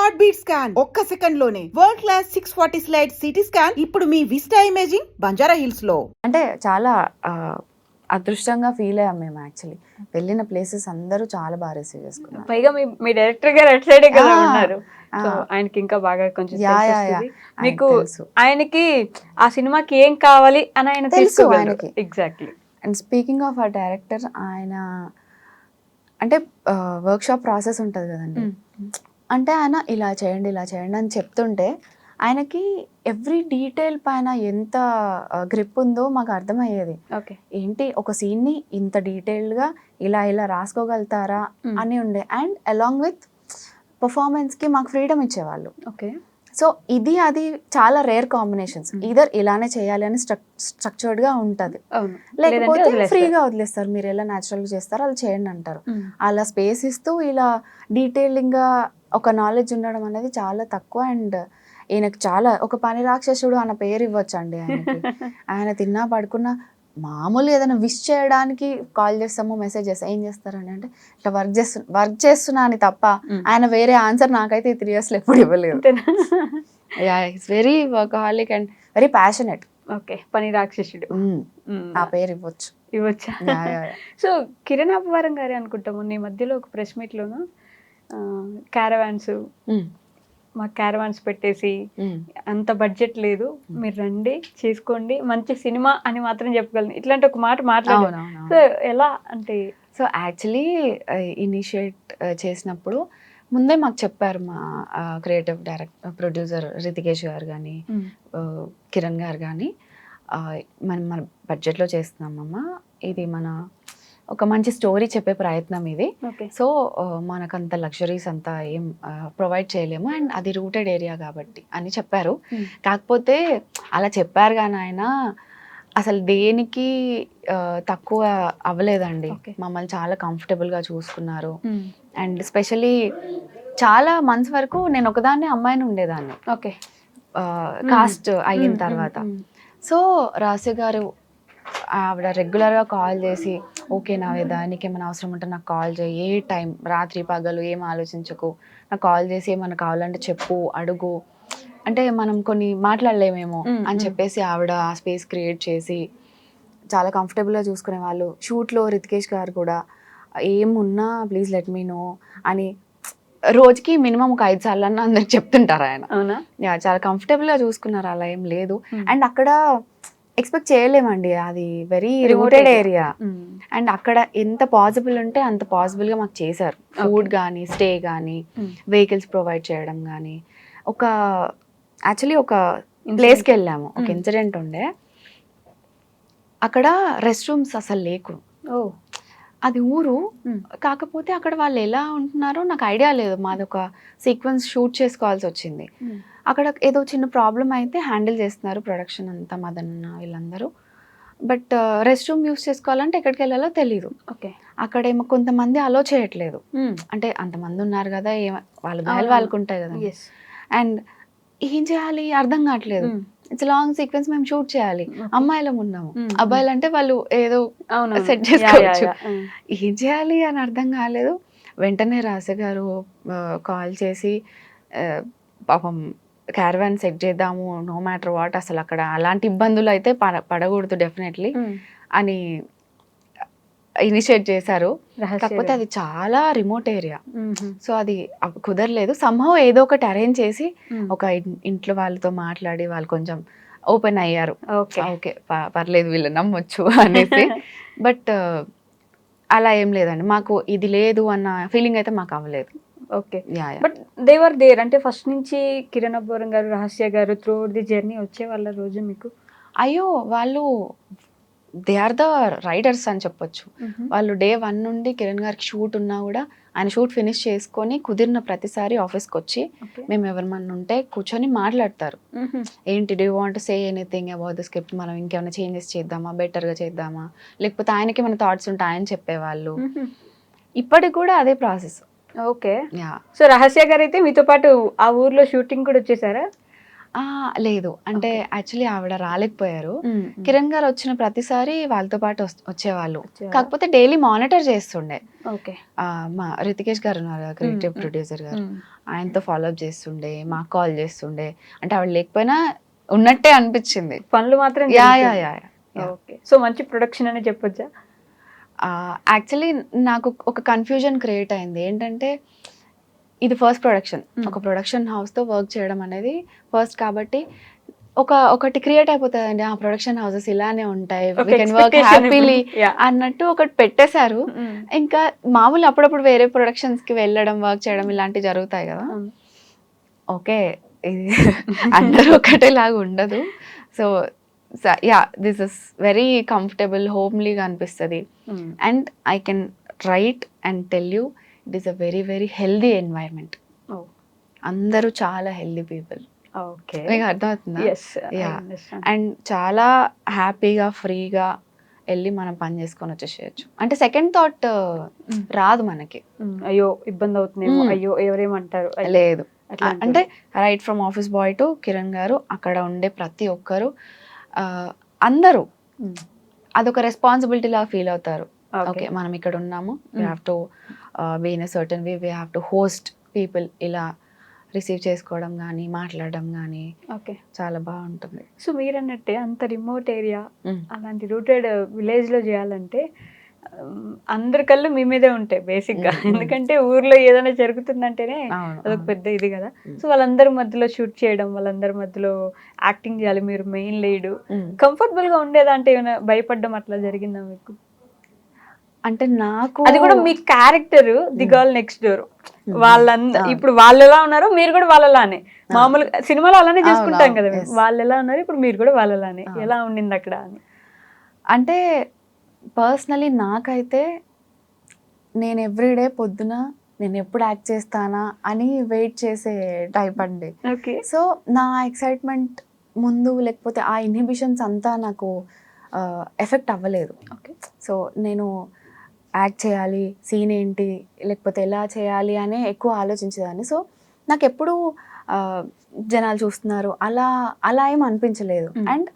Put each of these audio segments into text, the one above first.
Heart beat scan ఒక్క second లోనే world class 640 slide CT scan ఇప్పుడు మీ విస్టా ఇమేజింగ్ బంజారా హిల్స్ లో. అంటే చాలా అదృష్టంగా ఫీల్ అయ్యాం మేము. యాక్చువల్లీ వెళ్ళిన ప్లేసెస్ అందరూ చాలా బాగా రిసీవ్ చేసుకున్నారు. పైగా మీ డైరెక్టర్ గారు అటు సైడే కదా ఉన్నారు, సో ఆయనకి ఇంకా బాగా కొంచెం మీకు ఆయనకి ఆ సినిమాకి ఏం కావాలి అని ఆయన తెలుసు ఆయనకి. ఎగ్జాక్ట్లీ. అండ్ స్పీకింగ్ ఆఫ్ ఆ డైరెక్టర్, ఆయన అంటే వర్క్ షాప్ ప్రాసెస్ ఉంటుంది కదండి, అంటే ఆయన ఇలా చేయండి అని చెప్తుంటే ఆయనకి ఎవ్రీ డీటెయిల్ పైన ఎంత గ్రిప్ ఉందో మాకు అర్థమయ్యేది. ఓకే, ఏంటి ఒక సీన్ని ఇంత డీటెయిల్డ్గా ఇలా రాసుకోగలుగుతారా అని ఉండే. అండ్ అలాంగ్ విత్ పర్ఫార్మెన్స్కి మాకు ఫ్రీడమ్ ఇచ్చేవాళ్ళు. ఓకే, సో ఇది అది చాలా రేర్ కాంబినేషన్స్. ఈధర్ ఇలానే చేయాలి అని స్ట్రక్చర్డ్గా ఉంటుంది, లేకపోతే ఫ్రీగా వదిలేస్తారు. మీరు ఎలా న్యాచురల్గా చేస్తారో అలా చేయండి అంటారు. అలా స్పేస్ ఇస్తూ ఇలా డీటెయిలింగ్గా ఒక నాలెడ్జ్ ఉండడం అనేది చాలా తక్కువ. అండ్ ఈయనకు చాలా ఒక పని రాక్షసుడు అన్న పేరు ఇవ్వచ్చు అండి ఆయనకి. ఆయన తిన్నా పడుకున్నా మామూలు ఏదైనా విష్ చేయడానికి కాల్ చేస్తాము, మెసేజ్ చేస్తాం, ఏం చేస్తారని అంటే ఇట్లా వర్క్ చేస్తున్నా అని తప్ప ఆయన వేరే ఆన్సర్ నాకైతే 3 years ఎప్పుడు ఇవ్వలేదు. It's very workaholic and very passionate. Okay, పని రాక్షసుడు ఆ పేరు ఇవ్వచ్చా? సో కిరణ్ అబ్బవరం గారే అనుకుంటాము నీ మధ్యలో ఒక ప్రెస్ మీట్ లోను క్యారవాన్స్, మా క్యారవాన్స్ పెట్టేసి అంత బడ్జెట్ లేదు, మీరు రండి చేసుకోండి మంచి సినిమా అని మాత్రం చెప్పగలను, ఇట్లాంటి ఒక మాట మాట్లాడాను. సో ఎలా అంటే, సో యాక్చువల్లీ ఇనిషియేట్ చేసినప్పుడు ముందే మాకు చెప్పారు మా క్రియేటివ్ ప్రొడ్యూసర్ రితికేష్ గారు కానీ కిరణ్ గారు కానీ, మన బడ్జెట్లో చేస్తున్నామమ్మా, ఇది మన ఒక మంచి స్టోరీ చెప్పే ప్రయత్నం ఇది. సో మనకంత లగ్జరీస్ అంతా ఏం ప్రొవైడ్ చేయలేము, అండ్ అది రూటెడ్ ఏరియా కాబట్టి అని చెప్పారు. కాకపోతే అలా చెప్పారు కానీ ఆయన అసలు దేనికి తక్కువ అవ్వలేదండి. మమ్మల్ని చాలా కంఫర్టబుల్గా చూసుకున్నారు. అండ్ స్పెషలీ చాలా మంత్స్ వరకు నేను ఒకదాన్ని అమ్మాయిని ఉండేదాన్ని. ఓకే, కాస్ట్ అయిన తర్వాత. సో రాశి గారు ఆవిడ రెగ్యులర్గా కాల్ చేసి, ఓకే నావేదా నీకు ఏమైనా అవసరం ఉంటే నాకు కాల్ చేయి, ఏ టైం రాత్రి పగలు ఏం ఆలోచించకు, నాకు కాల్ చేసి ఏమైనా కావాలంటే చెప్పు, అడుగు, అంటే మనం కొన్ని మాట్లాడలేమేమో అని చెప్పేసి ఆవిడ ఆ స్పేస్ క్రియేట్ చేసి చాలా కంఫర్టబుల్గా చూసుకునే వాళ్ళు. షూట్లో రితికేష్ గారు కూడా ఏమున్నా ప్లీజ్ లెట్ మీ నో అని రోజుకి మినిమం ఒక 5 సార్లు అన్న అందరికి చెప్తుంటారు ఆయన. చాలా కంఫర్టబుల్గా చూసుకున్నారు, అలా ఏం లేదు. అండ్ అక్కడ ఎక్స్పెక్ట్ చేయలేమండి, అది వెరీ రిమోటెడ్ ఏరియా. అండ్ అక్కడ ఎంత పాసిబుల్ ఉంటే అంత పాసిబుల్గా మాకు చేశారు. ఫుడ్ కానీ, స్టే కానీ, వెహికల్స్ ప్రొవైడ్ చేయడం కానీ. యాక్చువల్లీ ఒక ప్లేస్కి వెళ్ళాము, ఒక ఇన్సిడెంట్ ఉండే, అక్కడ రెస్ట్ రూమ్స్ అసలు లేకు. అది ఊరు, కాకపోతే అక్కడ వాళ్ళు ఎలా ఉంటున్నారో నాకు ఐడియా లేదు. మాది ఒక సీక్వెన్స్ షూట్ చేసుకోవాల్సి వచ్చింది. అక్కడ ఏదో చిన్న ప్రాబ్లం అయితే హ్యాండిల్ చేస్తున్నారు ప్రొడక్షన్ అంతా, మదన్న వీళ్ళందరూ. బట్ రెస్ట్ రూమ్ యూస్ చేసుకోవాలంటే ఎక్కడికి వెళ్ళాలో తెలీదు. ఓకే, అక్కడేమో కొంతమంది అలో చేయట్లేదు, అంటే అంతమంది ఉన్నారు కదా, వాళ్ళ గాలి వాళ్ళకు ఉంటాయి కదా. అండ్ ఏం చేయాలి అర్థం కావట్లేదు. ఇట్స్ లాంగ్ సీక్వెన్స్, మేము షూట్ చేయాలి, అమ్మాయిలం ఉన్నాము, అబ్బాయిలు అంటే వాళ్ళు ఏదో సెట్ చేసుకోవచ్చు, ఏం చేయాలి అని అర్థం కాలేదు. వెంటనే రాశి గారు కాల్ చేసి పాపం క్యారవాన్ సెట్ చేద్దాము, నో మ్యాటర్ వాట్, అసలు అక్కడ అలాంటి ఇబ్బందులు అయితే పడకూడదు డెఫినెట్లీ అని ఇనిషియేట్ చేశారు. కాకపోతే అది చాలా రిమోట్ ఏరియా, సో అది కుదరలేదు. సంహవ్ ఏదో ఒకటి అరేంజ్ చేసి ఒక ఇంట్లో వాళ్ళతో మాట్లాడి వాళ్ళు కొంచెం ఓపెన్ అయ్యారు. ఓకే పర్లేదు వీళ్ళు నమ్మొచ్చు అనేసి. బట్ అలా ఏం లేదండి, మాకు ఇది లేదు అన్న ఫీలింగ్ అయితే మాకు అవ్వలేదు. Okay, but they were there అంటే ఫస్ట్ నుంచి కిరణ్ అబ్బవరం గారు, రహస్య గారు త్రూ ది జర్నీ వచ్చే వాళ్ళ రోజు మీకు? అయ్యో వాళ్ళు దే ఆర్ ద రైడర్స్ అని చెప్పొచ్చు. వాళ్ళు డే 1 నుండి కిరణ్ గారికి షూట్ ఉన్నా కూడా ఆయన షూట్ ఫినిష్ చేసుకొని కుదిరిన ప్రతిసారి ఆఫీస్కి వచ్చి మేము ఎవరిమన్నా ఉంటే కూర్చొని మాట్లాడతారు. ఏంటి do you want to say anything about the script, మనం ఇంకేమైనా చేంజెస్ చేద్దామా, బెటర్గా చేద్దామా, లేకపోతే ఆయనకి మన థాట్స్ ఉంటే ఆయన చెప్పేవాళ్ళు. ఇప్పటికి కూడా అదే ప్రాసెస్. ఓకే, సో రహస్య గారు అయితే మీతో పాటు ఆ ఊర్లో షూటింగ్ కూడా వచ్చేసారా? లేదు అంటే యాక్చువల్లీ ఆవిడ రాలేకపోయారు. కిరణ్ గారు వచ్చిన ప్రతిసారి వాళ్ళతో పాటు వచ్చేవాళ్ళు. కాకపోతే డైలీ మానిటర్ చేస్తుండే. ఓకే. మా రితికేష్ గారు ఉన్నారు క్రియేటివ్ ప్రొడ్యూసర్ గారు, ఆయనతో ఫాలోఅప్ చేస్తుండే, మాకు కాల్ చేస్తుండే. అంటే ఆవిడ లేకపోయినా ఉన్నట్టే అనిపించింది. పనులు మాత్రం యా జరుగుతుంది. Yeah yeah okay. సో మంచి ప్రొడక్షన్ అని చెప్పొచ్చా? యాక్చువల్లీ నాకు ఒక కన్ఫ్యూజన్ క్రియేట్ అయింది. ఏంటంటే ఇది ఫస్ట్ ప్రొడక్షన్, ఒక ప్రొడక్షన్ హౌస్తో వర్క్ చేయడం అనేది ఫస్ట్ కాబట్టి ఒకటి క్రియేట్ అయిపోతుందండి. ఆ ప్రొడక్షన్ హౌసెస్ ఇలానే ఉంటాయి, వీ కెన్ వర్క్ హ్యాపీలీ అన్నట్టు ఒకటి పెట్టేశారు. ఇంకా మామూలు అప్పుడప్పుడు వేరే ప్రొడక్షన్స్కి వెళ్ళడం, వర్క్ చేయడం ఇలాంటివి జరుగుతాయి కదా. ఓకే, ఇది అందరూ ఒకటేలాగా ఉండదు. So yeah, this is very comfortable, హోమ్లీగా అనిపిస్తుంది. And I can write and tell you it is a very very healthy environment. అందరూ చాలా హెల్దీ పీపుల్. ఓకే. మీకు అర్థమవుతుందా? Yes, I yeah. understand. And చాలా హ్యాపీగా ఫ్రీగా వెళ్ళి మనం పని చేసుకొని వచ్చేసేయచ్చు. అంటే సెకండ్ థాట్ రాదు మనకి. అయ్యో ఇబ్బంది అవుతుందేమో, అయ్యో ఎవరేమంటారు, లేదు. అట్లా అంటే right from office boy to Kiran గారు, అక్కడ ఉండే ప్రతి ఒక్కరు అందరూ అదొక రెస్పాన్సిబిలిటీ లాగా ఫీల్ అవుతారు. ఓకే, మనం ఇక్కడ ఉన్నాము, we have to be in a certain way, we have to host people, ఇలా రిసీవ్ చేసుకోవడం కానీ మాట్లాడడం కానీ ఓకే చాలా బాగుంటుంది. సో మీరు అన్నట్టే అంత రిమోట్ ఏరియా, అలాంటి రూటెడ్ విలేజ్లో చేయాలంటే అందరి కళ్ళు మీ మీదే ఉంటాయి బేసిక్గా. ఎందుకంటే ఊర్లో ఏదైనా జరుగుతుందంటేనే అదొక పెద్ద ఇది కదా. సో వాళ్ళందరి మధ్యలో షూట్ చేయడం, వాళ్ళందరి మధ్యలో యాక్టింగ్ చేయాలి, మీరు మెయిన్ లీడ్. కంఫర్టబుల్గా ఉండేదంటే ఏమైనా భయపడ్డం అట్లా జరిగిందా మీకు? అంటే నాకు అది కూడా మీ character the girl next door, ఇప్పుడు వాళ్ళు ఎలా ఉన్నారో మీరు కూడా వాళ్ళలానే. మామూలుగా సినిమాలో అలానే చేసుకుంటాం కదా, వాళ్ళు ఎలా ఉన్నారు ఇప్పుడు మీరు కూడా వాళ్ళలానే. ఎలా ఉండింది అక్కడ అని? అంటే పర్సనలీ నాకైతే నేను ఎవ్రీడే పొద్దున నేను ఎప్పుడు యాక్ట్ చేస్తానా అని వెయిట్ చేసే టైప్ అండి. ఓకే. సో నా ఎక్సైట్మెంట్ ముందు లేకపోతే ఆ ఇన్హిబిషన్స్ అంతా నాకు ఎఫెక్ట్ అవ్వలేదు. ఓకే. సో నేను యాక్ట్ చేయాలి, సీన్ ఏంటి, లేకపోతే ఎలా చేయాలి అనే ఎక్కువ ఆలోచించేదాన్ని. సో నాకు ఎప్పుడు జనాలు చూస్తున్నారు అలా అలా ఏం అనిపించలేదు. అండ్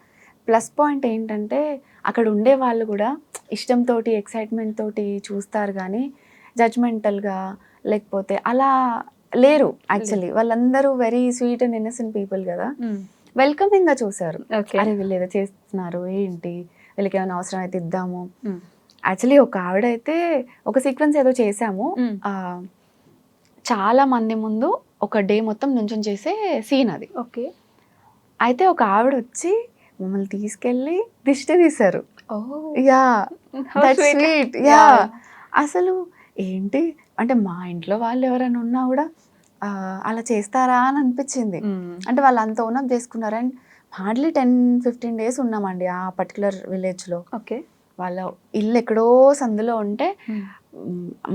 ప్లస్ పాయింట్ ఏంటంటే అక్కడ ఉండే వాళ్ళు కూడా ఇష్టంతో ఎక్సైట్మెంట్ తోటి చూస్తారు కానీ జడ్జ్మెంటల్గా లేకపోతే అలా లేరు. యాక్చువల్లీ వాళ్ళందరూ very sweet and innocent people కదా, వెల్కమింగ్గా చూసారు. అరే వీళ్ళు ఏదో చేస్తున్నారు ఏంటి, వీళ్ళకి ఏమైనా అవసరం అయితే ఇద్దాము. యాక్చువల్లీ ఒక ఆవిడైతే ఒక సీక్వెన్స్ ఏదో చేసాము, చాలా మంది ముందు ఒక డే మొత్తం నుంచొని చేసే సీన్ అది. ఓకే. అయితే ఒక ఆవిడ వచ్చి మమ్మల్ని తీసుకెళ్ళి దిష్టి తీశారు. Yeah, that sweet. యా, అసలు ఏంటి అంటే మా ఇంట్లో వాళ్ళు ఎవరైనా ఉన్నా కూడా అలా చేస్తారా అని అనిపించింది. అంటే వాళ్ళు అంత ఓనప్ చేసుకున్నారు. అండ్ హార్డ్లీ 10-15 days ఉన్నామండి ఆ పర్టికులర్ విలేజ్లో. ఓకే. వాళ్ళ ఇల్లు ఎక్కడో సందులో ఉంటే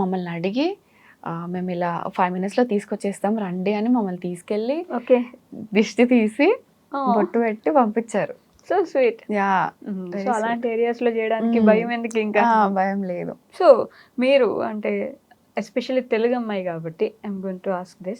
మమ్మల్ని అడిగి మేము ఇలా 5 minutesలో తీసుకొచ్చేస్తాం రండి అని మమ్మల్ని తీసుకెళ్ళి ఓకే దిష్టి తీసి బొట్టు పెట్టి పంపించారు. So sweet. యా, సో అలాంటి ఏరియాస్లో చేయడానికి భయం ఎందుకు? ఇంకా భయం లేదు. సో మీరు అంటే ఎస్పెషల్లీ తెలుగు అమ్మాయి కాబట్టి I'm going to ask this,